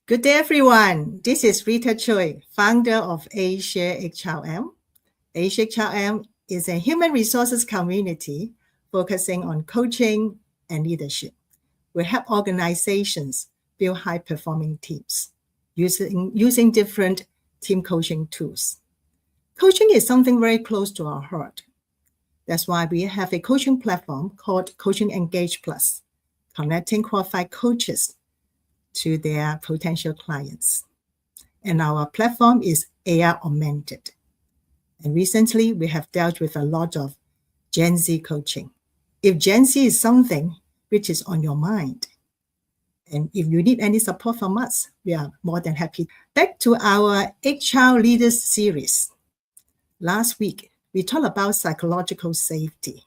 Good day, everyone. This is Rita Choi, founder of Asia HRM. Asia HRM is a human resources community focusing on coaching and leadership. We help organizations build high-performing teams using different team coaching tools. Coaching is something very close to our heart. That's why we have a coaching platform called Coaching Engage Plus, connecting qualified coaches to their potential clients. And our platform is AI augmented. And recently, we have dealt with a lot of Gen Z coaching. If Gen Z is something which is on your mind, and if you need any support from us, we are more than happy. Back to our HR Leaders series. Last week, we talked about psychological safety.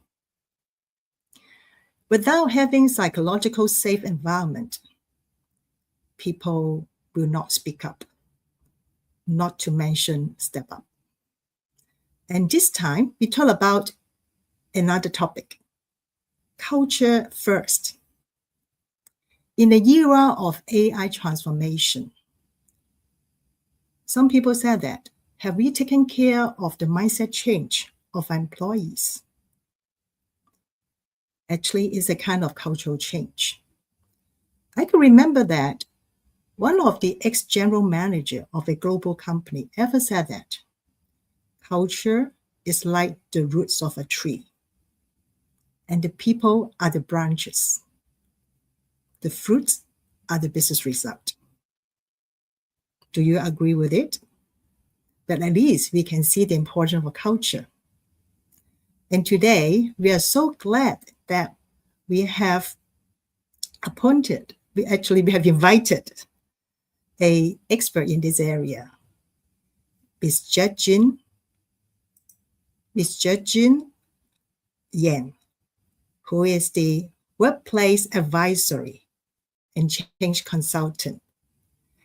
Without having psychological safe environment, people will not speak up, not to mention step up. And this time, we talk about another topic, culture first. In the era of AI transformation, some people said that, have we taken care of the mindset change of employees? Actually, it's a kind of cultural change. I can remember that one of the ex-general manager of a global company ever said that culture is like the roots of a tree, and the people are the branches. The fruits are the business result. Do you agree with it? But at least we can see the importance of culture. And today, we are so glad that we have invited an expert in this area, Ms. Jiejun Yan, who is the Workplace Advisory and Change Consultant,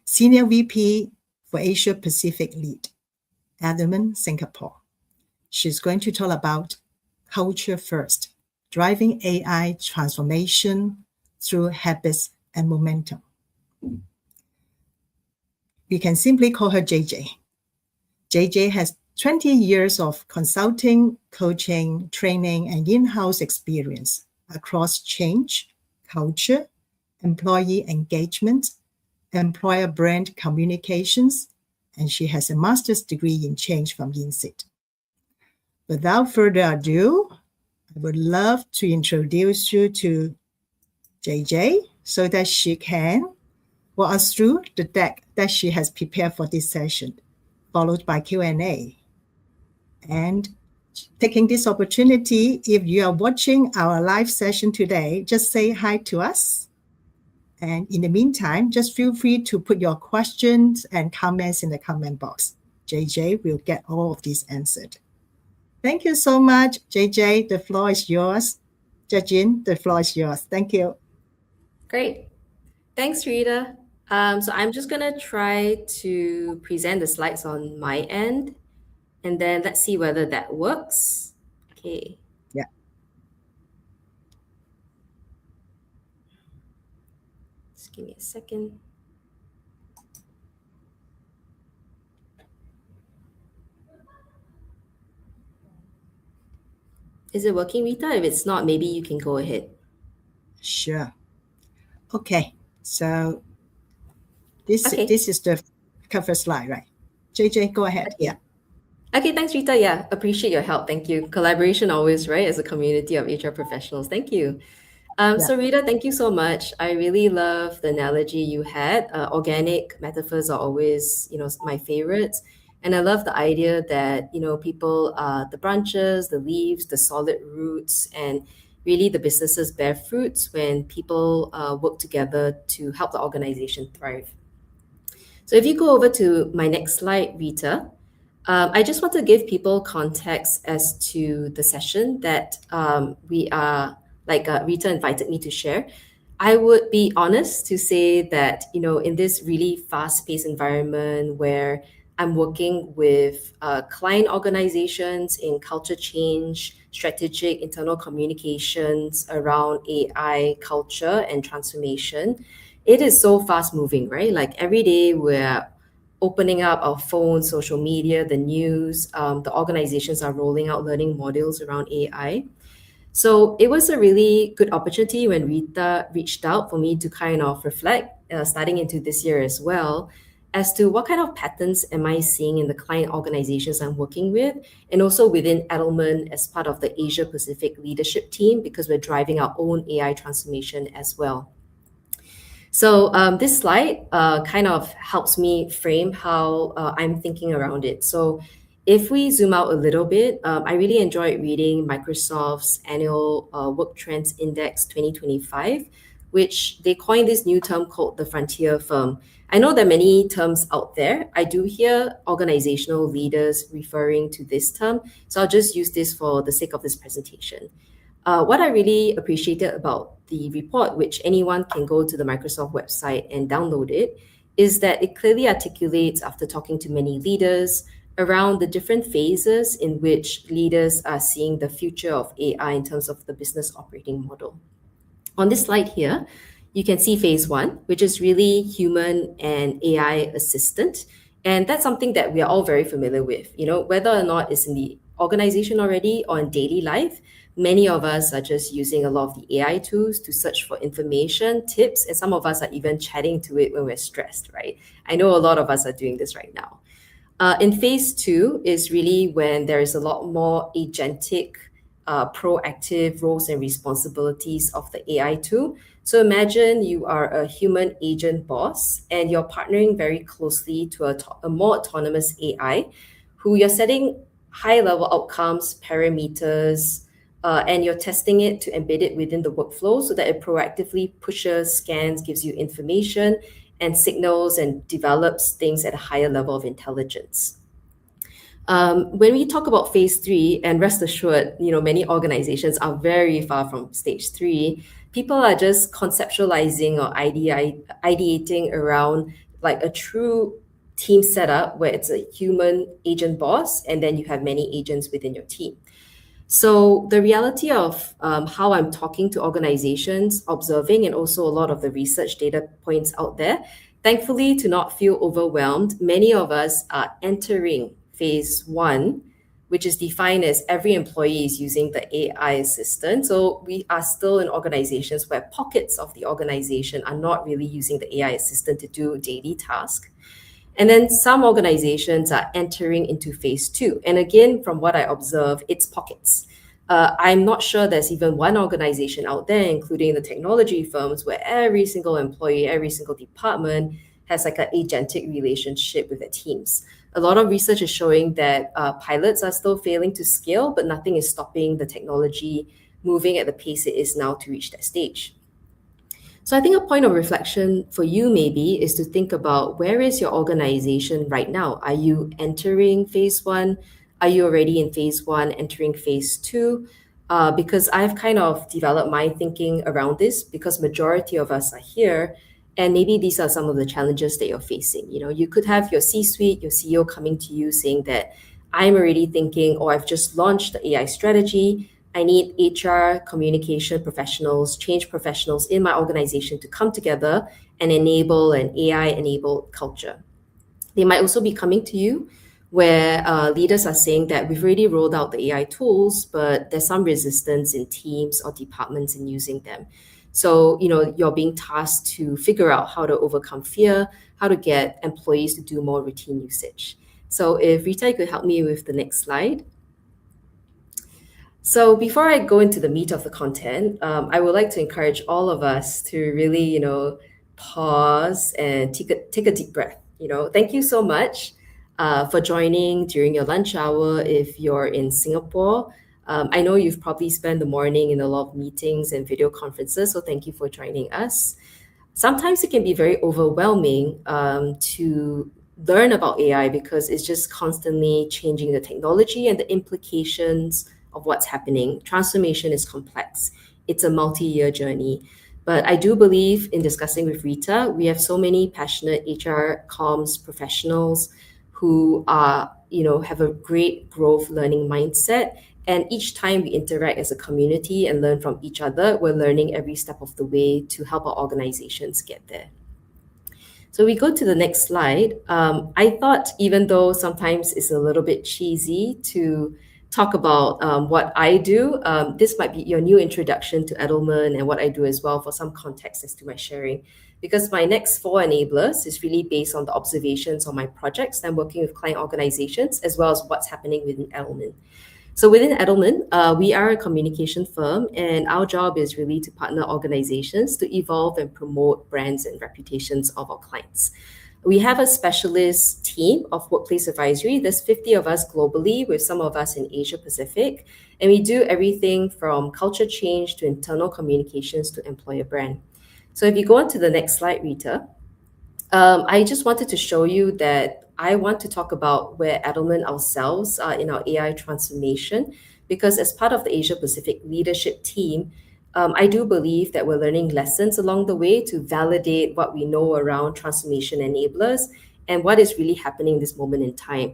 Senior VP for Asia Pacific Lead, Edelman, Singapore. She's going to talk about culture first, driving AI transformation through habits and momentum. We can simply call her JJ. JJ has 20 years of consulting, coaching, training, and in-house experience across change, culture, employee engagement, employer brand communications, and she has a master's degree in change from INSEAD. Without further ado, I would love to introduce you to JJ so that she can walk us through the deck that she has prepared for this session, followed by Q&A. And taking this opportunity, if you are watching our live session today, just say hi to us. And in the meantime, just feel free to put your questions and comments in the comment box. JJ will get all of these answered. Thank you so much, JJ. The floor is yours. Jiejun, the floor is yours. Thank you. Great. Thanks, Rita. So I'm just going to try to present the slides on my end, and then let's see whether that works. Okay. Yeah. Just give me a second. Is it working, Rita? If it's not, maybe you can go ahead. Sure. Okay. So this is the cover slide, right? JJ, go ahead. Okay. Yeah. Okay, thanks, Rita. Yeah, appreciate your help. Thank you. Collaboration always, right? As a community of HR professionals. Thank you. So Rita, thank you so much. I really love the analogy you had. Organic metaphors are always, my favorites. And I love the idea that, people are the branches, the leaves, the solid roots, and really the businesses bear fruits when people work together to help the organization thrive. So if you go over to my next slide, Rita, I just want to give people context as to the session that we are, Rita invited me to share. I would be honest to say that, in this really fast-paced environment where I'm working with client organizations in culture change, strategic internal communications around AI culture and transformation, it is so fast moving, right? Like every day we're opening up our phones, social media, the news, the organizations are rolling out learning modules around AI. So it was a really good opportunity when Rita reached out for me to kind of reflect, starting into this year as well, as to what kind of patterns am I seeing in the client organizations I'm working with, and also within Edelman as part of the Asia Pacific leadership team, because we're driving our own AI transformation as well. So this slide kind of helps me frame how I'm thinking around it. So if we zoom out a little bit, I really enjoyed reading Microsoft's annual Work Trends Index 2025, which they coined this new term called the frontier firm. I know there are many terms out there. I do hear organizational leaders referring to this term, so I'll just use this for the sake of this presentation. What I really appreciated about the report, which anyone can go to the Microsoft website and download it, is that it clearly articulates, after talking to many leaders, around the different phases in which leaders are seeing the future of AI in terms of the business operating model. On this slide here, you can see phase one, which is really human and AI assistant. And that's something that we are all very familiar with. You know, whether or not it's in the organization already or in daily life, many of us are just using a lot of the AI tools to search for information, tips, and some of us are even chatting to it when we're stressed, right? I know a lot of us are doing this right now. In phase two is really when there is a lot more agentic, proactive roles and responsibilities of the AI tool. So imagine you are a human agent boss and you're partnering very closely to a more autonomous AI who you're setting high level outcomes, parameters, and you're testing it to embed it within the workflow so that it proactively pushes, scans, gives you information and signals and develops things at a higher level of intelligence. When we talk about phase three, and rest assured, you know, many organizations are very far from stage three. People are just conceptualizing or ideating around like a true team setup where it's a human agent boss, and then you have many agents within your team. So the reality of how I'm talking to organizations, observing, and also a lot of the research data points out there, thankfully, to not feel overwhelmed, many of us are entering phase one, which is defined as every employee is using the AI assistant. So we are still in organizations where pockets of the organization are not really using the AI assistant to do daily tasks. And then some organizations are entering into phase two. And again, from what I observe, it's pockets. I'm not sure there's even one organization out there, including the technology firms, where every single employee, every single department has like an agentic relationship with their teams. A lot of research is showing that pilots are still failing to scale, but nothing is stopping the technology moving at the pace it is now to reach that stage. So I think a point of reflection for you maybe is to think about, where is your organization right now? Are you entering phase one? Are you already in phase one, entering phase two? Because I've kind of developed my thinking around this, because majority of us are here, and maybe these are some of the challenges that you're facing. You know, you could have your C-suite, your CEO coming to you saying that I'm already thinking, or I've just launched the AI strategy. I need HR, communication professionals, change professionals in my organization to come together and enable an AI-enabled culture. They might also be coming to you where leaders are saying that we've already rolled out the AI tools, but there's some resistance in teams or departments in using them. So, you know, you're being tasked to figure out how to overcome fear, how to get employees to do more routine usage. So if Rita, you could help me with the next slide. So before I go into the meat of the content, I would like to encourage all of us to really, you know, pause and take a deep breath. You know, thank you so much for joining during your lunch hour if you're in Singapore. I know you've probably spent the morning in a lot of meetings and video conferences, so thank you for joining us. Sometimes it can be very overwhelming to learn about AI because it's just constantly changing the technology and the implications of what's happening. Transformation is complex. It's a multi-year journey. But I do believe, in discussing with Rita, we have so many passionate HR comms professionals who are, you know, have a great growth learning mindset And each time we interact as a community and learn from each other, we're learning every step of the way to help our organizations get there. So we go to the next slide. I thought, even though sometimes it's a little bit cheesy to talk about what I do, this might be your new introduction to Edelman and what I do as well, for some context as to my sharing. Because my next 4 enablers is really based on the observations on my projects. I'm working with client organizations as well as what's happening within Edelman. So within Edelman, we are a communication firm, and our job is really to partner organizations to evolve and promote brands and reputations of our clients. We have a specialist team of workplace advisory. There's 50 of us globally, with some of us in Asia Pacific, and we do everything from culture change to internal communications to employer brand. So if you go on to the next slide, Rita, I just wanted to show you that I want to talk about where Edelman ourselves are in our AI transformation, because as part of the Asia Pacific leadership team, I do believe that we're learning lessons along the way to validate what we know around transformation enablers and what is really happening in this moment in time.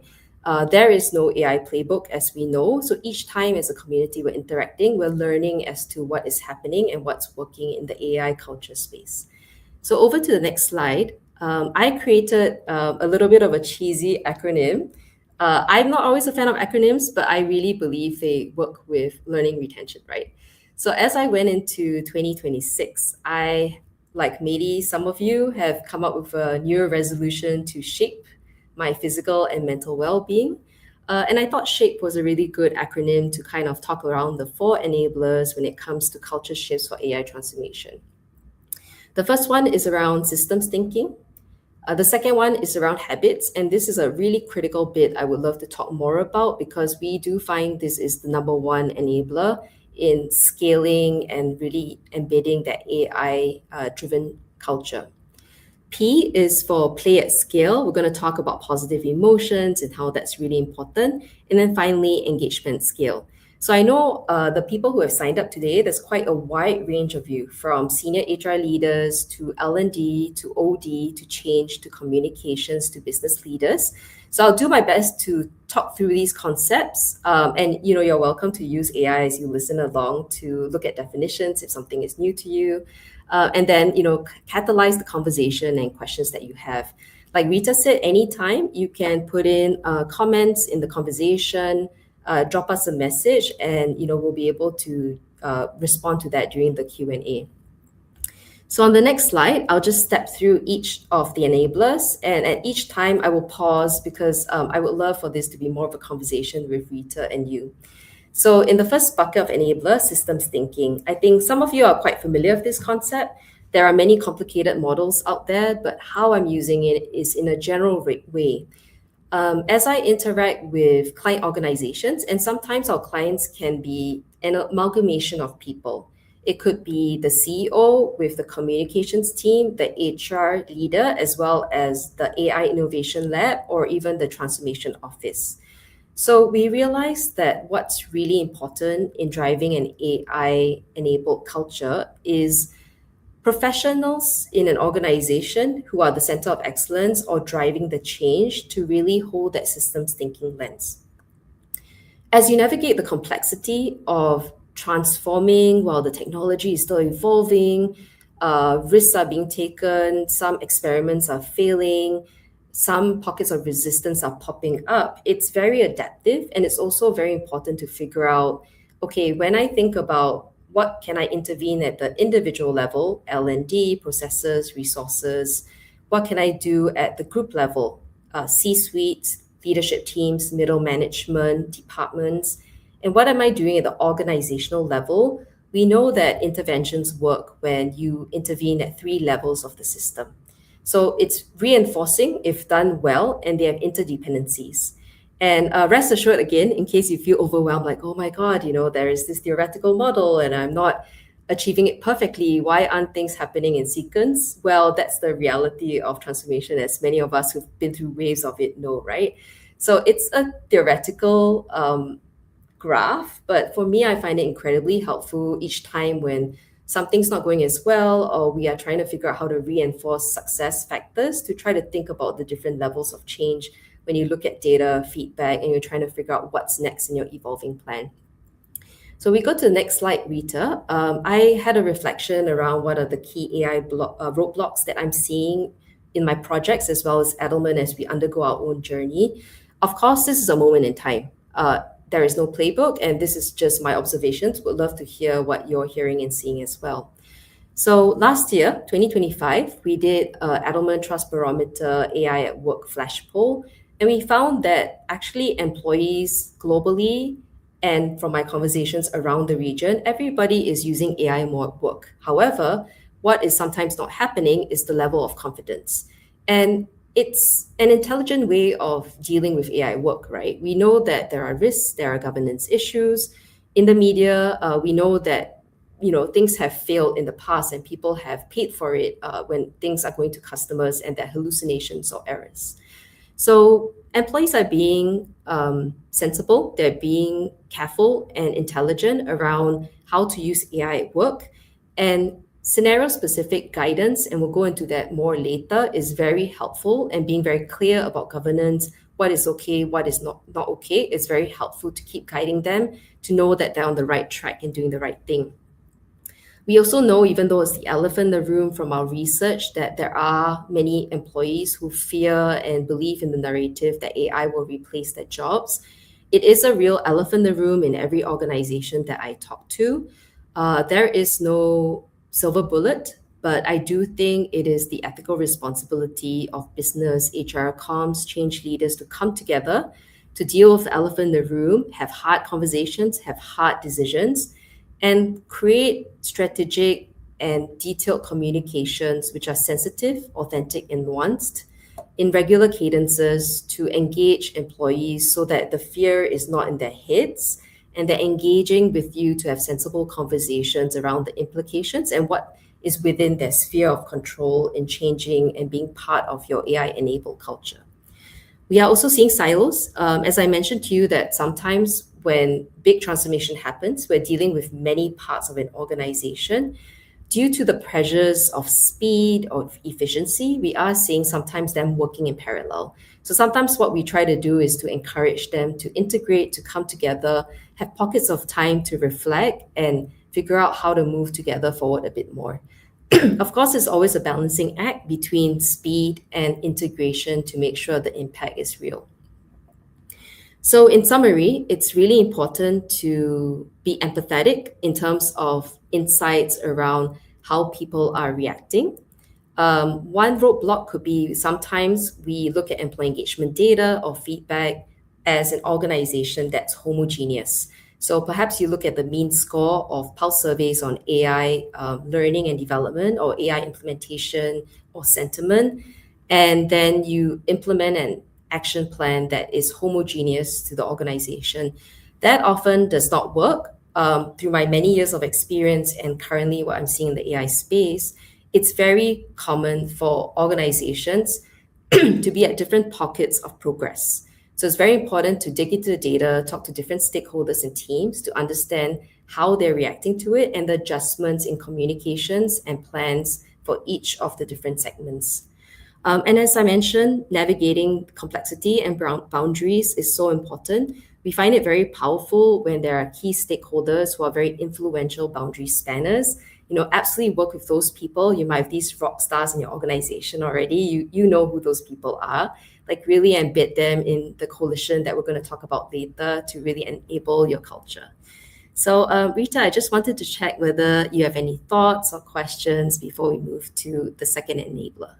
There is no AI playbook, as we know. So each time as a community we're interacting, we're learning as to what is happening and what's working in the AI culture space. So over to the next slide. I created a little bit of a cheesy acronym. I'm not always a fan of acronyms, but I really believe they work with learning retention, right? So as I went into 2026, I, like maybe some of you, have come up with a new resolution to shape my physical and mental well-being. And I thought SHAPE was a really good acronym to kind of talk around the 4 enablers when it comes to culture shifts for AI transformation. The first one is around systems thinking. The second one is around habits, and this is a really critical bit I would love to talk more about, because we do find this is the number 1 enabler in scaling and really embedding that AI-driven culture. P is for play at scale. We're going to talk about positive emotions and how that's really important. And then finally, engagement scale. So I know the people who have signed up today, there's quite a wide range of you, from senior HR leaders to L&D to OD to change to communications to business leaders. So I'll do my best to talk through these concepts. And you're welcome to use AI as you listen along to look at definitions if something is new to you. And then, catalyze the conversation and questions that you have. Like Rita said, anytime you can put in comments in the conversation, drop us a message, and we'll be able to respond to that during the Q&A. So on the next slide, I'll just step through each of the enablers, and at each time I will pause, because I would love for this to be more of a conversation with Rita and you. So in the first bucket of enabler, systems thinking, I think some of you are quite familiar with this concept. There are many complicated models out there, but how I'm using it is in a general way. As I interact with client organizations, and sometimes our clients can be an amalgamation of people. It could be the CEO with the communications team, the HR leader, as well as the AI innovation lab, or even the transformation office. So we realized that what's really important in driving an AI-enabled culture is professionals in an organization who are the center of excellence or driving the change to really hold that systems thinking lens. As you navigate the complexity of transforming while the technology is still evolving, risks are being taken, some experiments are failing, some pockets of resistance are popping up, it's very adaptive, and it's also very important to figure out, okay, when I think about what can I intervene at the individual level, L&D, processes, resources, what can I do at the group level, C-suite, leadership teams, middle management, departments, and what am I doing at the organizational level? We know that interventions work when you intervene at 3 levels of the system. So it's reinforcing if done well, and they have interdependencies. And rest assured, again, in case you feel overwhelmed, like, oh my God, there is this theoretical model and I'm not achieving it perfectly. Why aren't things happening in sequence? Well, that's the reality of transformation, as many of us who've been through waves of it know, right? So it's a theoretical graph, but for me, I find it incredibly helpful each time when something's not going as well, or we are trying to figure out how to reinforce success factors, to try to think about the different levels of change when you look at data, feedback, and you're trying to figure out what's next in your evolving plan. So we go to the next slide, Rita. I had a reflection around what are the key AI roadblocks that I'm seeing in my projects as well as Edelman as we undergo our own journey. Of course, this is a moment in time. There is no playbook, and this is just my observations. Would love to hear what you're hearing and seeing as well. So last year, 2025, we did Edelman Trust Barometer AI at Work flash poll, and we found that actually employees globally and from my conversations around the region, everybody is using AI more at work. However, what is sometimes not happening is the level of confidence. And it's an intelligent way of dealing with AI work, right? We know that there are risks, there are governance issues. In the media, we know that things have failed in the past and people have paid for it when things are going to customers and there are hallucinations or errors. So employees are being sensible, they're being careful and intelligent around how to use AI at work. And scenario-specific guidance, and we'll go into that more later, is very helpful, and being very clear about governance, what is okay, what is not okay, is very helpful to keep guiding them to know that they're on the right track and doing the right thing. We also know, even though it's the elephant in the room from our research, that there are many employees who fear and believe in the narrative that AI will replace their jobs. It is a real elephant in the room in every organization that I talk to. There is no silver bullet, but I do think it is the ethical responsibility of business, HR, comms, change leaders to come together to deal with the elephant in the room, have hard conversations, have hard decisions, and create strategic and detailed communications which are sensitive, authentic, and nuanced in regular cadences to engage employees so that the fear is not in their heads and they're engaging with you to have sensible conversations around the implications and what is within their sphere of control in changing and being part of your AI-enabled culture. We are also seeing silos. As I mentioned to you, that sometimes when big transformation happens, we're dealing with many parts of an organization. Due to the pressures of speed, of efficiency, we are seeing sometimes them working in parallel. So sometimes what we try to do is to encourage them to integrate, to come together, have pockets of time to reflect and figure out how to move together forward a bit more. Of course, it's always a balancing act between speed and integration to make sure the impact is real. So in summary, it's really important to be empathetic in terms of insights around how people are reacting. One roadblock could be sometimes we look at employee engagement data or feedback as an organization that's homogeneous. So perhaps you look at the mean score of pulse surveys on AI learning and development or AI implementation or sentiment, and then you implement an action plan that is homogeneous to the organization. That often does not work. Through my many years of experience and currently what I'm seeing in the AI space, it's very common for organizations to be at different pockets of progress. So it's very important to dig into the data, talk to different stakeholders and teams to understand how they're reacting to it and the adjustments in communications and plans for each of the different segments. And as I mentioned, navigating complexity and boundaries is so important. We find it very powerful when there are key stakeholders who are very influential boundary spanners. Absolutely work with those people. You might have these rock stars in your organization already. You know who those people are. Like really embed them in the coalition that we're going to talk about later to really enable your culture. So Rita, I just wanted to check whether you have any thoughts or questions before we move to the second enabler.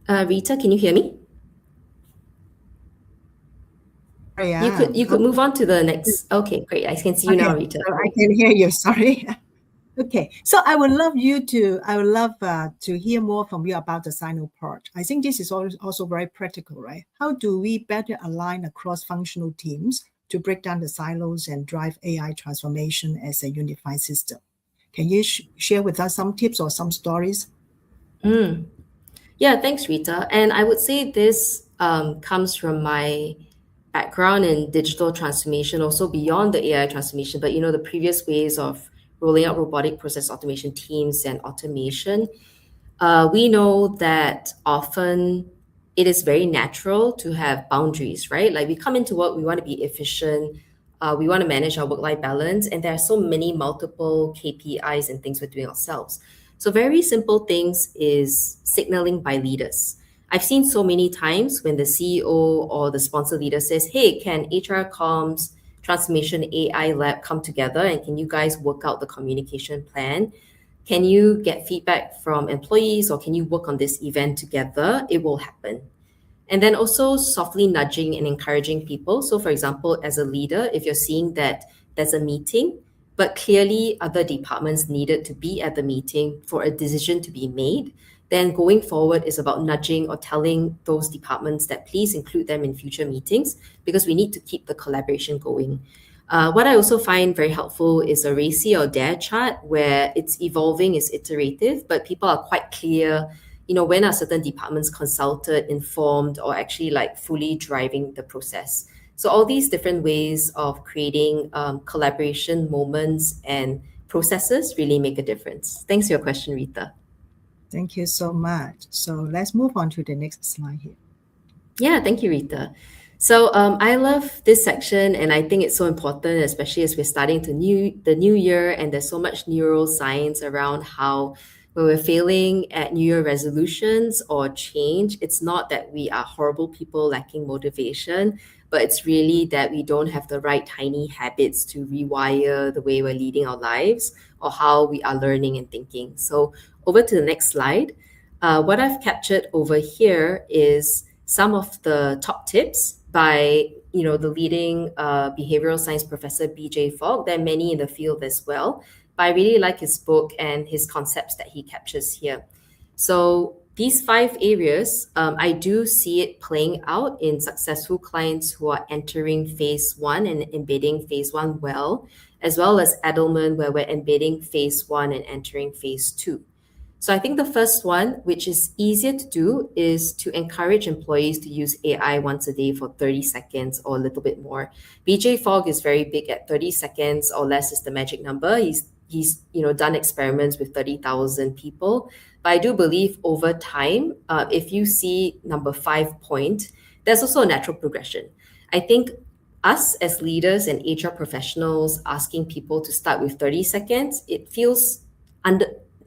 Rita, can you hear me? Yeah. You could move on to the next. Okay, great. I can see you now, Rita. So I can hear you. Sorry. Okay, so I would love to hear more from you about the silo part. I think this is also very practical, right? How do we better align across functional teams to break down the silos and drive AI transformation as a unified system? Can you share with us some tips or some stories? Yeah, thanks, Rita. And I would say this comes from my background in digital transformation, also beyond the AI transformation, but the previous ways of rolling out robotic process automation teams and automation, we know that often it is very natural to have boundaries, right? Like we come into work, we want to be efficient, we want to manage our work-life balance, and there are so many multiple KPIs and things we're doing ourselves. So very simple things is signaling by leaders. I've seen so many times when the CEO or the sponsor leader says, hey, can HR comms, transformation AI lab come together and can you guys work out the communication plan? Can you get feedback from employees or can you work on this event together? It will happen. And then also softly nudging and encouraging people. So, for example, as a leader, if you're seeing that there's a meeting, but clearly other departments needed to be at the meeting for a decision to be made, then going forward is about nudging or telling those departments that please include them in future meetings because we need to keep the collaboration going. What I also find very helpful is a RACI or DARE chart where it's evolving, it's iterative, but people are quite clear, when are certain departments consulted, informed, or actually like fully driving the process. So all these different ways of creating collaboration moments and processes really make a difference. Thanks for your question, Rita. Thank you so much. So let's move on to the next slide here. Yeah, thank you, Rita. So I love this section, and I think it's so important, especially as we're starting the new year, and there's so much neuroscience around how when we're failing at New Year resolutions or change, it's not that we are horrible people lacking motivation, but it's really that we don't have the right tiny habits to rewire the way we're leading our lives or how we are learning and thinking. So over to the next slide. What I've captured over here is some of the top tips by the leading behavioral science professor BJ Fogg. There are many in the field as well, but I really like his book and his concepts that he captures here. So these 5 areas, I do see it playing out in successful clients who are entering phase 1 and embedding phase 1 well as Edelman, where we're embedding phase 1 and entering phase 2. So I think the first one, which is easier to do, is to encourage employees to use AI once a day for 30 seconds or a little bit more. BJ Fogg is very big at 30 seconds or less is the magic number. He's done experiments with 30,000 people. But I do believe over time, if you see number 5 point, there's also a natural progression. I think us as leaders and HR professionals asking people to start with 30 seconds, it feels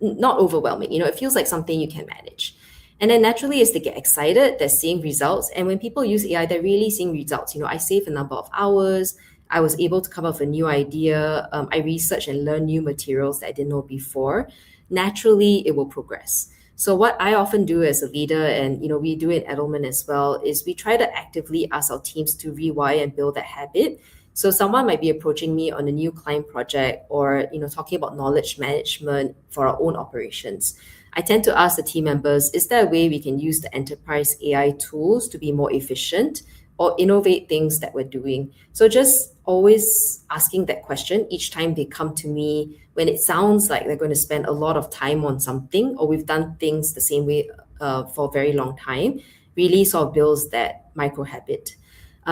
not overwhelming. It feels like something you can manage. And then naturally, as they get excited, they're seeing results. And when people use AI, they're really seeing results. I save a number of hours. I was able to come up with a new idea. I research and learn new materials that I didn't know before. Naturally, it will progress. So what I often do as a leader, and we do it at Edelman as well, is we try to actively ask our teams to rewire and build that habit. So someone might be approaching me on a new client project or talking about knowledge management for our own operations. I tend to ask the team members, is there a way we can use the enterprise AI tools to be more efficient or innovate things that we're doing? So just always asking that question each time they come to me when it sounds like they're going to spend a lot of time on something or we've done things the same way for a very long time, really sort of builds that micro habit.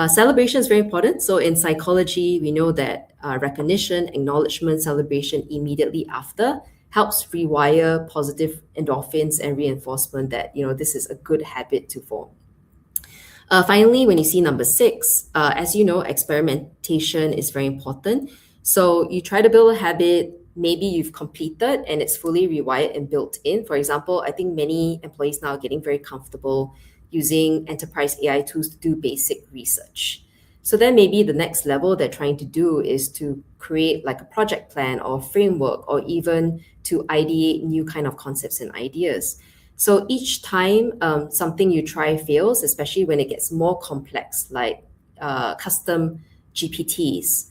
Celebration is very important. So in psychology, we know that recognition, acknowledgement, celebration immediately after helps rewire positive endorphins and reinforcement that this is a good habit to form. Finally, when you see number 6, as you know, experimentation is very important. So you try to build a habit, maybe you've completed and it's fully rewired and built in. For example, I think many employees now are getting very comfortable using enterprise AI tools to do basic research. So then maybe the next level they're trying to do is to create like a project plan or framework or even to ideate new kind of concepts and ideas. So each time something you try fails, especially when it gets more complex, like custom GPTs,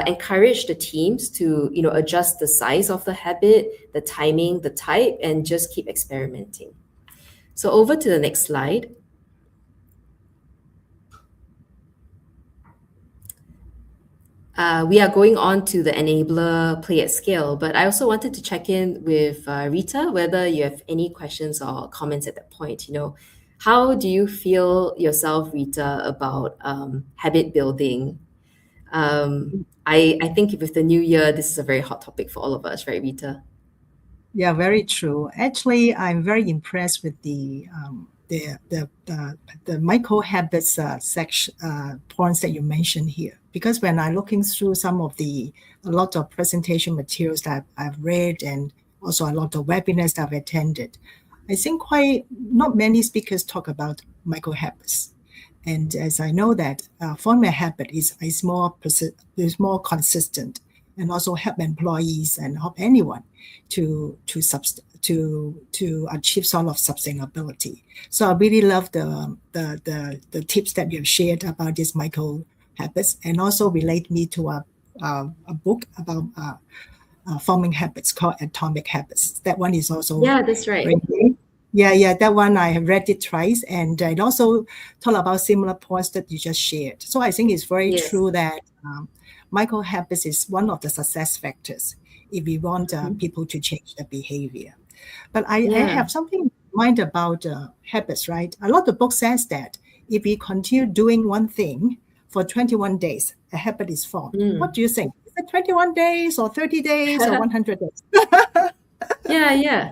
encourage the teams to adjust the size of the habit, the timing, the type, and just keep experimenting. So over to the next slide. We are going on to the enabler play at scale, but I also wanted to check in with Rita, whether you have any questions or comments at that point. How do you feel yourself, Rita, about habit building? I think with the new year, this is a very hot topic for all of us, right, Rita? Yeah, very true. Actually, I'm very impressed with the micro habits section points that you mentioned here. Because when I'm looking through a lot of presentation materials that I've read and also a lot of webinars that I've attended, I think quite not many speakers talk about micro habits. And as I know that forming a habit is more consistent and also help employees and help anyone to achieve sort of sustainability. So I really love the tips that you've shared about these micro habits, and also relate me to a book about forming habits called Atomic Habits. That one is also Yeah, that's right. very great. Yeah, that one I have read it twice, and it also talk about similar points that you just shared. So I think it's very Yes. true that micro habits is one of the success factors if we want people to change their behavior. But I Yeah. have something in mind about habits, right? A lot of books says that if we continue doing one thing for 21 days, a habit is formed. What do you think? Is it 21 days or 30 days or 100 days? Yeah.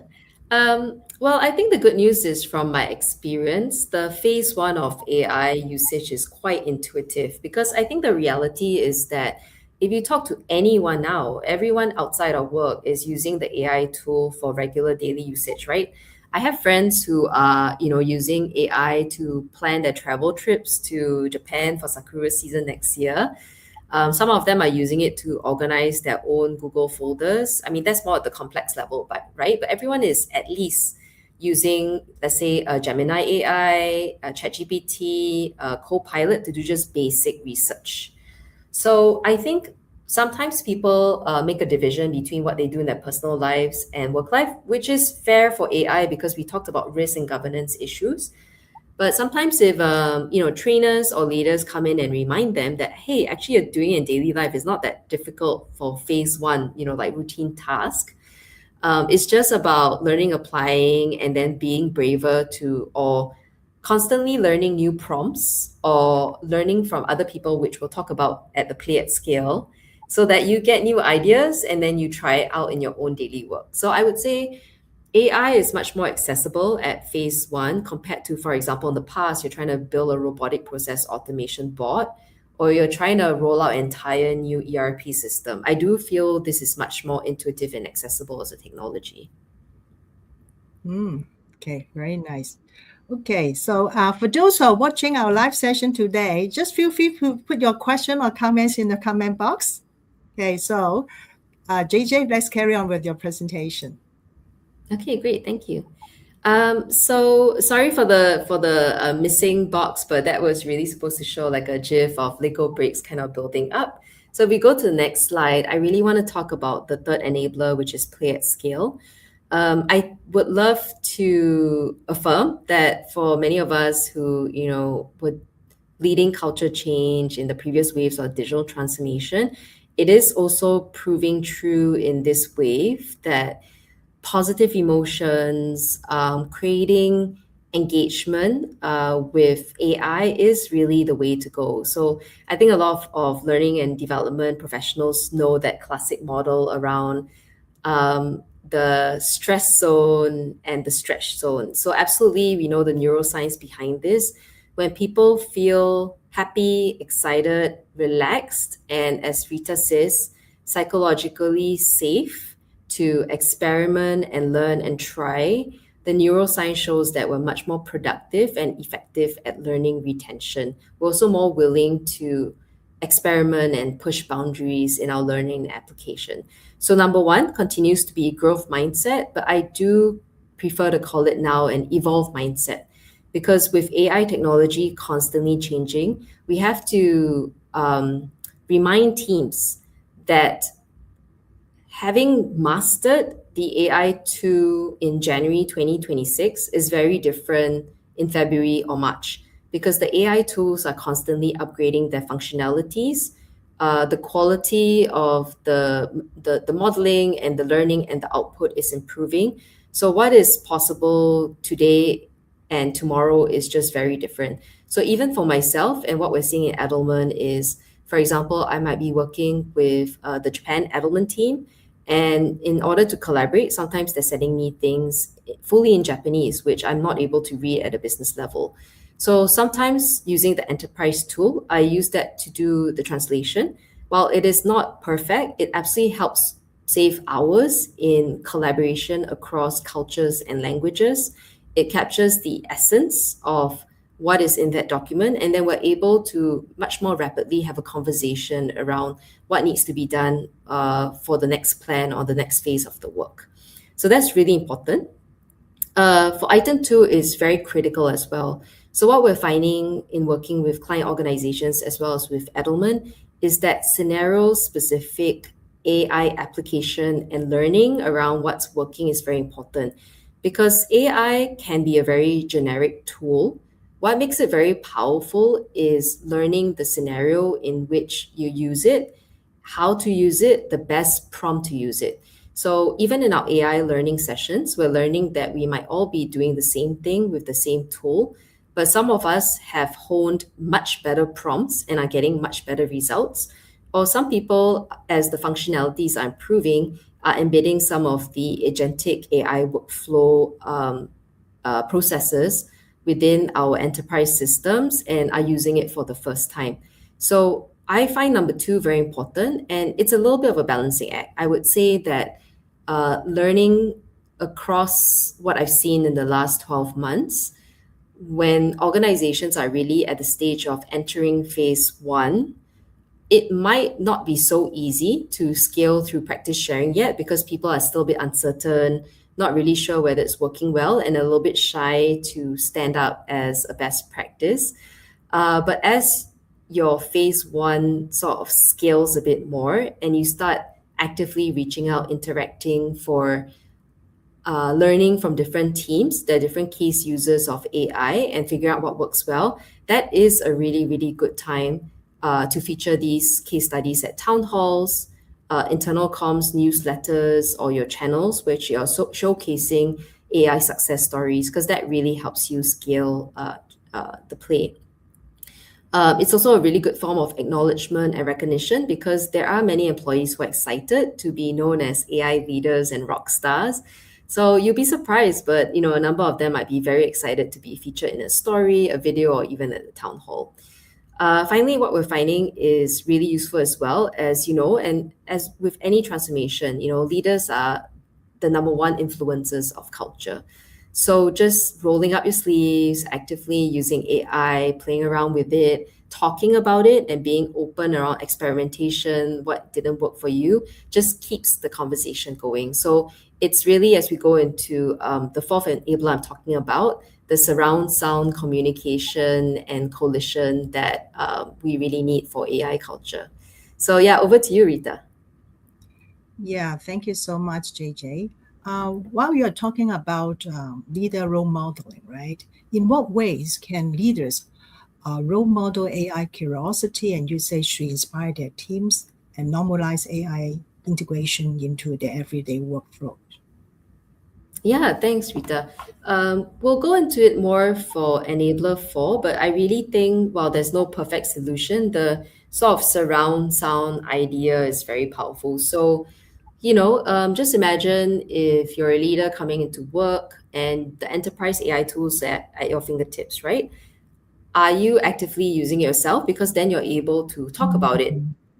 Well, I think the good news is from my experience, the phase one of AI usage is quite intuitive because I think the reality is that if you talk to anyone now, everyone outside of work is using the AI tool for regular daily usage, right? I have friends who are, using AI to plan their travel trips to Japan for Sakura season next year. Some of them are using it to organize their own Google folders. I mean, that's more at the complex level, but right? But everyone is at least using, let's say, a Gemini AI, a ChatGPT, a Copilot to do just basic research. So I think sometimes people make a division between what they do in their personal lives and work life, which is fair for AI because we talked about risk and governance issues. But sometimes if trainers or leaders come in and remind them that, hey, actually you're doing it in daily life is not that difficult for phase one, like routine task. It's just about learning, applying, and then being braver or constantly learning new prompts or learning from other people, which we'll talk about at the Play at Scale, so that you get new ideas and then you try it out in your own daily work. So I would say AI is much more accessible at phase one compared to, for example, in the past, you're trying to build a robotic process automation bot or you're trying to roll out an entire new ERP system. I do feel this is much more intuitive and accessible as a technology. Okay, very nice. Okay, so for those who are watching our live session today, just feel free to put your question or comments in the comment box. Okay, so JJ, let's carry on with your presentation. Okay, great. Thank you. So sorry for the missing box, but that was really supposed to show like a GIF of Lego bricks kind of building up. So if we go to the next slide, I really want to talk about the third enabler, which is play at scale. I would love to affirm that for many of us who, were leading culture change in the previous waves of digital transformation, it is also proving true in this wave that positive emotions, creating engagement with AI is really the way to go. So I think a lot of learning and development professionals know that classic model around the stress zone and the stretch zone. So absolutely, we know the neuroscience behind this. When people feel happy, excited, relaxed, and as Rita says, psychologically safe to experiment and learn and try, the neuroscience shows that we're much more productive and effective at learning retention. We're also more willing to experiment and push boundaries in our learning and application. So number one continues to be growth mindset, but I do prefer to call it now an evolve mindset because with AI technology constantly changing, we have to remind teams that having mastered the AI tool in January 2026 is very different in February or March because the AI tools are constantly upgrading their functionalities. The quality of the modeling and the learning and the output is improving. So what is possible today and tomorrow is just very different. So even for myself and what we're seeing in Edelman is, For example, I might be working with the Japan Edelman team, and in order to collaborate, sometimes they're sending me things fully in Japanese, which I'm not able to read at a business level. So sometimes using the enterprise tool, I use that to do the translation. While it is not perfect, it absolutely helps save hours in collaboration across cultures and languages. It captures the essence of what is in that document, and then we're able to much more rapidly have a conversation around what needs to be done for the next plan or the next phase of the work. So that's really important. For item two is very critical as well. So what we're finding in working with client organizations as well as with Edelman is that scenario-specific AI application and learning around what's working is very important, because AI can be a very generic tool. What makes it very powerful is learning the scenario in which you use it, how to use it, the best prompt to use it. So even in our AI learning sessions, we're learning that we might all be doing the same thing with the same tool, but some of us have honed much better prompts and are getting much better results. Or some people, as the functionalities are improving, are embedding some of the agentic AI workflow processes within our enterprise systems and are using it for the first time. So I find number two very important, and it's a little bit of a balancing act. I would say that learning across what I've seen in the last 12 months, when organizations are really at the stage of entering phase one, it might not be so easy to scale through practice sharing yet, because people are still a bit uncertain, not really sure whether it's working well, and a little bit shy to stand up as a best practice. But as your phase one sort of scales a bit more and you start actively reaching out, interacting for learning from different teams, the different case users of AI, and figure out what works well, that is a really, really good time to feature these case studies at town halls, internal comms newsletters, or your channels, which you're showcasing AI success stories, because that really helps you scale the play. It's also a really good form of acknowledgement and recognition, because there are many employees who are excited to be known as AI leaders and rock stars. So you'll be surprised, but a number of them might be very excited to be featured in a story, a video, or even at the town hall. Finally, what we're finding is really useful as well, as and as with any transformation, leaders are the number one influencers of culture. So just rolling up your sleeves, actively using AI, playing around with it, talking about it, and being open around experimentation, what didn't work for you, just keeps the conversation going. So it's really, as we go into the fourth enabler I'm talking about, the surround sound communication and coalition that we really need for AI culture. So yeah, over to you, Rita. Yeah, thank you so much, JJ. While you're talking about leader role modeling, right? In what ways can leaders role model AI curiosity and usage to inspire their teams and normalize AI integration into their everyday workflow? Yeah, thanks, Rita. We'll go into it more for Enabler 4, but I really think while there's no perfect solution, the sort of surround sound idea is very powerful. So, just imagine if you're a leader coming into work and the enterprise AI tools at your fingertips, right? Are you actively using it yourself? Because then you're able to talk about it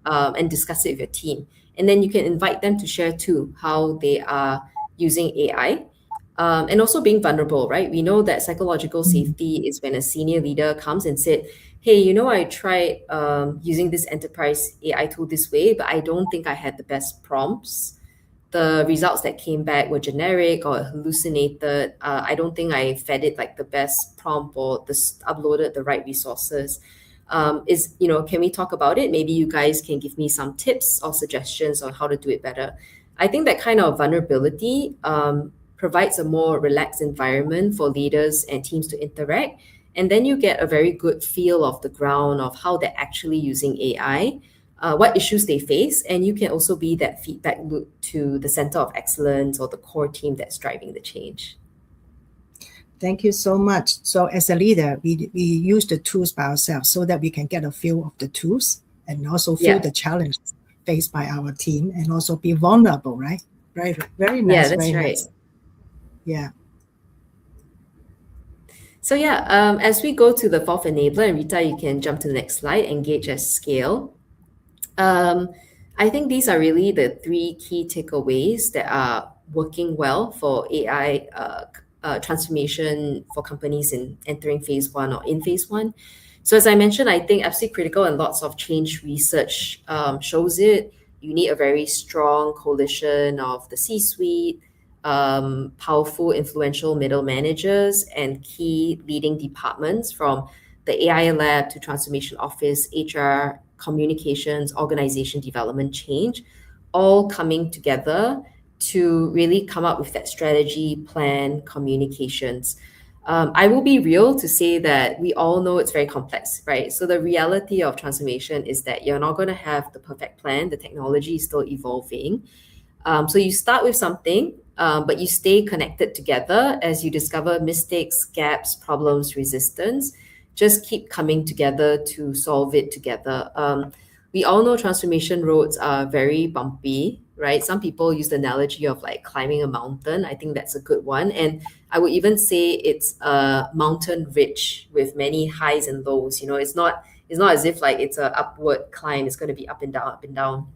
and discuss it with your team. And then you can invite them to share too how they are using AI. And also being vulnerable, right? We know that psychological safety is when a senior leader comes and said, hey, I tried using this enterprise AI tool this way, but I don't think I had the best prompts. The results that came back were generic or hallucinated. I don't think I fed it like the best prompt or uploaded the right resources. Can we talk about it? Maybe you guys can give me some tips or suggestions on how to do it better. I think that kind of vulnerability provides a more relaxed environment for leaders and teams to interact. And then you get a very good feel of the ground of how they're actually using AI, what issues they face, and you can also be that feedback loop to the center of excellence or the core team that's driving the change. Thank you so much. So as a leader, we use the tools by ourselves so that we can get a feel of the tools and also feel the challenges faced by our team and also be vulnerable, right? Right. Very nice. Yeah, that's very right. nice. Yeah. So as we go to the fourth enabler, and Rita, you can jump to the next slide, engage at scale. I think these are really the three key takeaways that are working well for AI transformation for companies in entering phase one or in phase one. So as I mentioned, I think absolutely critical, and lots of change research shows it. You need a very strong coalition of the C-suite, powerful, influential middle managers, and key leading departments from the AI lab to transformation office, HR, communications, organization development, change, all coming together to really come up with that strategy, plan, communications. I will be real to say that we all know it's very complex, right? So the reality of transformation is that you're not going to have the perfect plan. The technology is still evolving. So you start with something, but you stay connected together as you discover mistakes, gaps, problems, resistance. Just keep coming together to solve it together. We all know transformation roads are very bumpy, right? Some people use the analogy of like climbing a mountain. I think that's a good one. And I would even say it's a mountain ridge with many highs and lows. It's not as if like it's an upward climb. It's going to be up and down, up and down.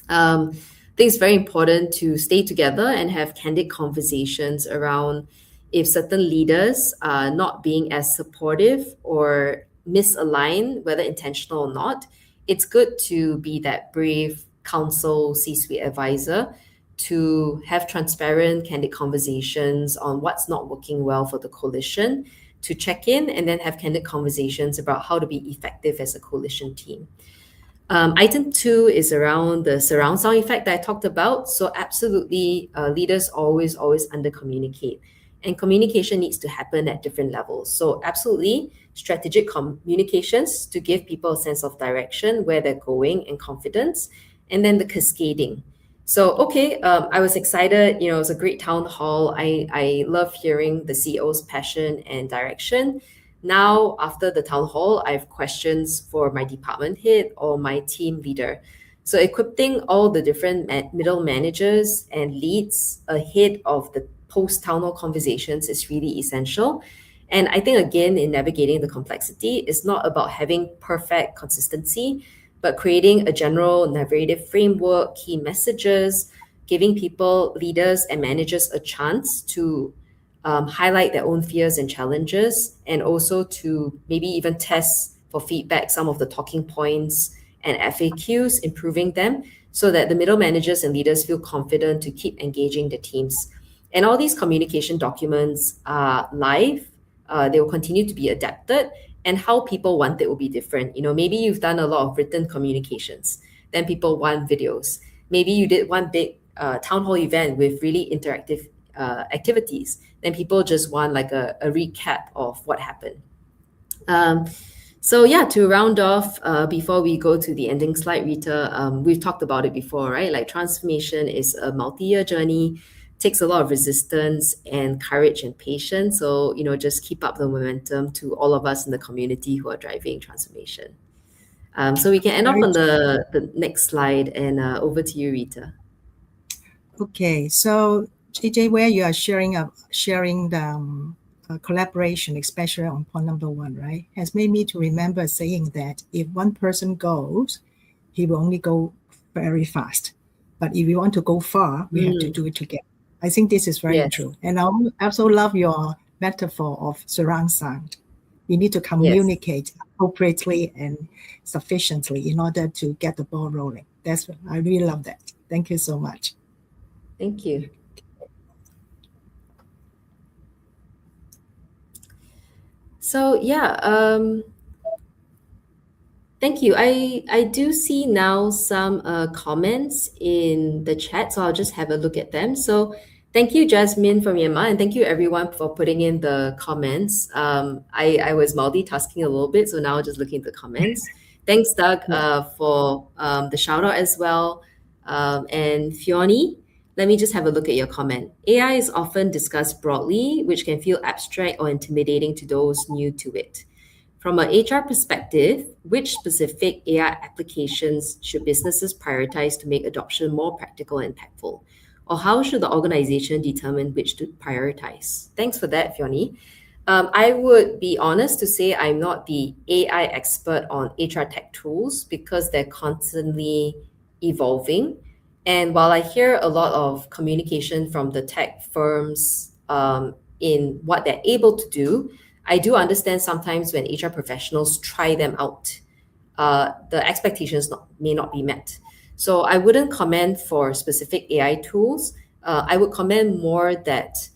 I think it's very important to stay together and have candid conversations around if certain leaders are not being as supportive or misaligned, whether intentional or not. It's good to be that brave counsel, C-suite advisor, to have transparent, candid conversations on what's not working well for the coalition, to check in and then have candid conversations about how to be effective as a coalition team. Item 2 is around the surround sound effect that I talked about. So absolutely, leaders always under communicate, and communication needs to happen at different levels. So absolutely, strategic communications to give people a sense of direction, where they're going, and confidence, and then the cascading. So I was excited. It was a great town hall. I love hearing the CEO's passion and direction. Now, after the town hall, I have questions for my department head or my team leader. So equipping all the different middle managers and leads ahead of the post-town hall conversations is really essential. And I think, again, in navigating the complexity, it's not about having perfect consistency, but creating a general narrative framework, key messages, giving people, leaders, and managers a chance to highlight their own fears and challenges, and also to maybe even test for feedback some of the talking points and FAQs, improving them so that the middle managers and leaders feel confident to keep engaging the teams. And all these communication documents are live. They will continue to be adapted, and how people want it will be different. Maybe you've done a lot of written communications, then people want videos. Maybe you did one big town hall event with really interactive activities, then people just want like a recap of what happened. To round off, before we go to the ending slide, Rita, we've talked about it before, right? Like transformation is a multi-year journey, takes a lot of resistance and courage and patience. So, just keep up the momentum to all of us in the community who are driving transformation. So we can end off on the next slide, and over to you, Rita. Okay, so JJ, where you are sharing the collaboration, especially on point number 1, right, has made me to remember saying that if one person goes, he will only go very fast. But if we want to go far, we have to do it together. I think this is very true. And I also love your metaphor of surround sound. We need to communicate appropriately and sufficiently in order to get the ball rolling. I really love that. Thank you so much. Thank you. So thank you. I do see now some comments in the chat, so I'll just have a look at them. So thank you, Jasmine from Myanmar, and thank you everyone for putting in the comments. I was multitasking a little bit, so now just looking at the comments. Thanks, Doug, for the shout out as well. And Fioni, let me just have a look at your comment. AI is often discussed broadly, which can feel abstract or intimidating to those new to it. From an HR perspective, which specific AI applications should businesses prioritize to make adoption more practical and impactful? Or how should the organization determine which to prioritize? Thanks for that, Fiona. I would be honest to say I'm not the AI expert on HR tech tools because they're constantly evolving. And while I hear a lot of communication from the tech firms in what they're able to do, I do understand sometimes when HR professionals try them out, the expectations may not be met. So I wouldn't comment for specific AI tools. I would comment more that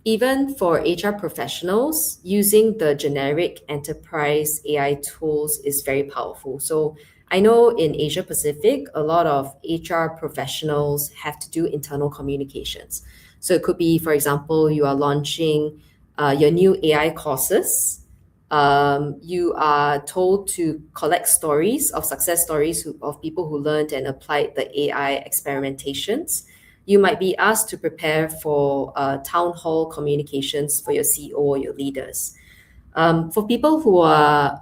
even for HR professionals, using the generic enterprise AI tools is very powerful. So I know in Asia Pacific, a lot of HR professionals have to do internal communications. So it could be, for example, you are launching your new AI courses. You are told to collect stories of success stories of people who learned and applied the AI experimentations. You might be asked to prepare for town hall communications for your CEO or your leaders. For people who are,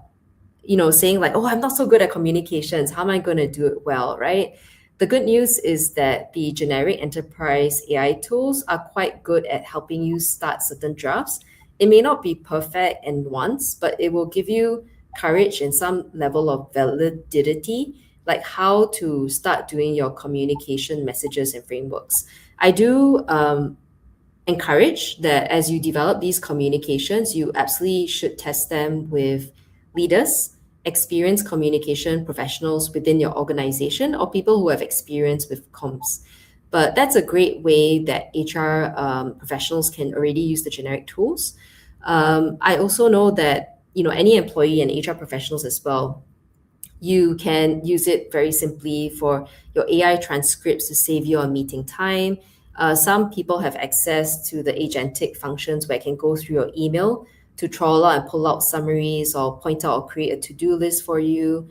saying like, oh, I'm not so good at communications, how am I going to do it well, right? The good news is that the generic enterprise AI tools are quite good at helping you start certain drafts. It may not be perfect and once, but it will give you courage and some level of validity, like how to start doing your communication messages and frameworks. I do encourage that as you develop these communications, you absolutely should test them with leaders, experienced communication professionals within your organization, or people who have experience with comms. But that's a great way that HR professionals can already use the generic tools. I also know that any employee and HR professionals as well, you can use it very simply for your AI transcripts to save you on meeting time. Some people have access to the agentic functions where it can go through your email to troll out and pull out summaries or point out or create a to-do list for you.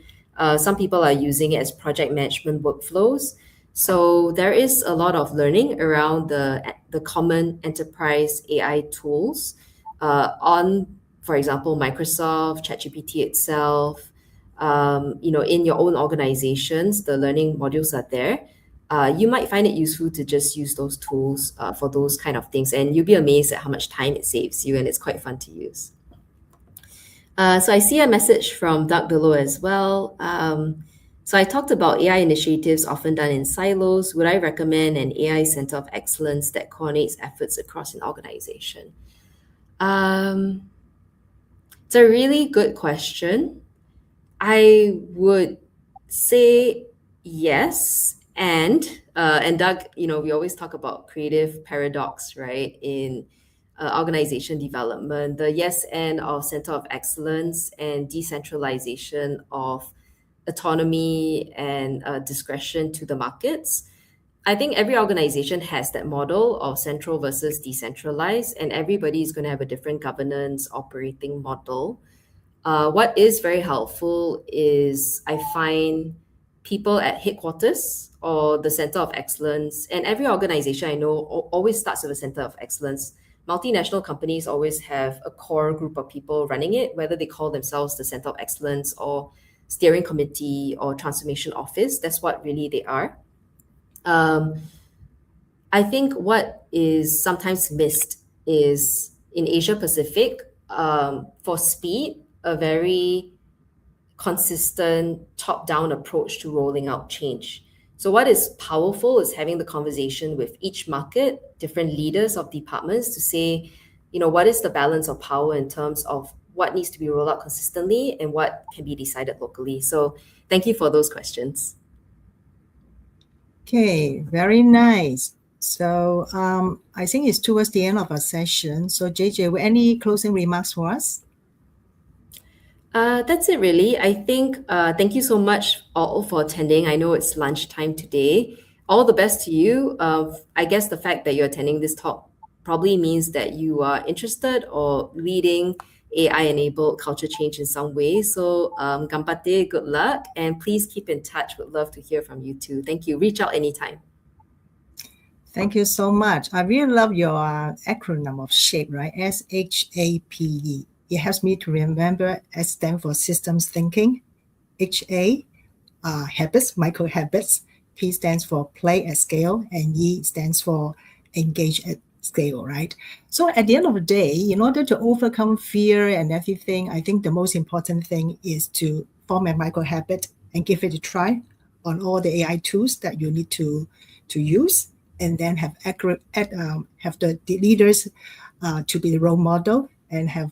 Some people are using it as project management workflows. So there is a lot of learning around the common enterprise AI tools on, for example, Microsoft, ChatGPT itself. In your own organizations, the learning modules are there. You might find it useful to just use those tools for those kind of things, and you'll be amazed at how much time it saves you, and it's quite fun to use. So I see a message from Doug below as well. So I talked about AI initiatives often done in silos. Would I recommend an AI center of excellence that coordinates efforts across an organization? It's a really good question. I would say yes. And Doug, we always talk about creative paradox, right? In organization development, the yes and of center of excellence and decentralization of autonomy and discretion to the markets. I think every organization has that model of central versus decentralized, and everybody is going to have a different governance operating model. What is very helpful is I find people at headquarters or the center of excellence, and every organization I know always starts with a center of excellence. Multinational companies always have a core group of people running it, whether they call themselves the center of excellence or steering committee or transformation office. That's what really they are. I think what is sometimes missed is in Asia Pacific, for speed, a very consistent top-down approach to rolling out change. So what is powerful is having the conversation with each market, different leaders of departments to say, what is the balance of power in terms of what needs to be rolled out consistently and what can be decided locally. So thank you for those questions. Okay, very nice. So I think it's towards the end of our session. So JJ, any closing remarks for us? That's it really. I think thank you so much all for attending. I know it's lunchtime today. All the best to you. I guess the fact that you're attending this talk probably means that you are interested or leading AI-enabled culture change in some way. So ganbatte, good luck, and please keep in touch. Would love to hear from you too. Thank you. Reach out anytime. Thank you so much. I really love your acronym of SHAPE, right? SHAPE. it helps me to remember. S stands for systems thinking, HA, habits, micro habits. P stands for play at scale, and E stands for engage at scale, right? So at the end of the day, in order to overcome fear and everything, I think the most important thing is to form a micro habit and give it a try on all the AI tools that you need to use, and then have the leaders to be the role model, and have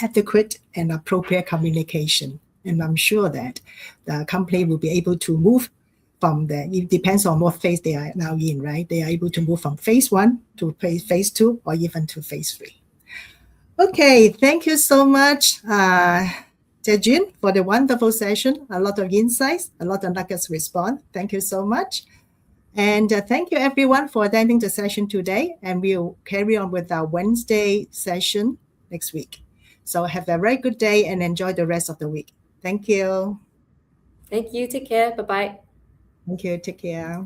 adequate and appropriate communication. And I'm sure that the company will be able to move from it depends on what phase they are now in, right? They are able to move from phase 1 to phase 2 or even to phase 3. Okay, thank you so much, Jiejun, for the wonderful session. A lot of insights, a lot of nuggets respond. Thank you so much. And thank you everyone for attending the session today. And we'll carry on with our Wednesday session next week. So have a very good day and enjoy the rest of the week. Thank you. Thank you. Take care. Bye-bye. Thank you. Take care.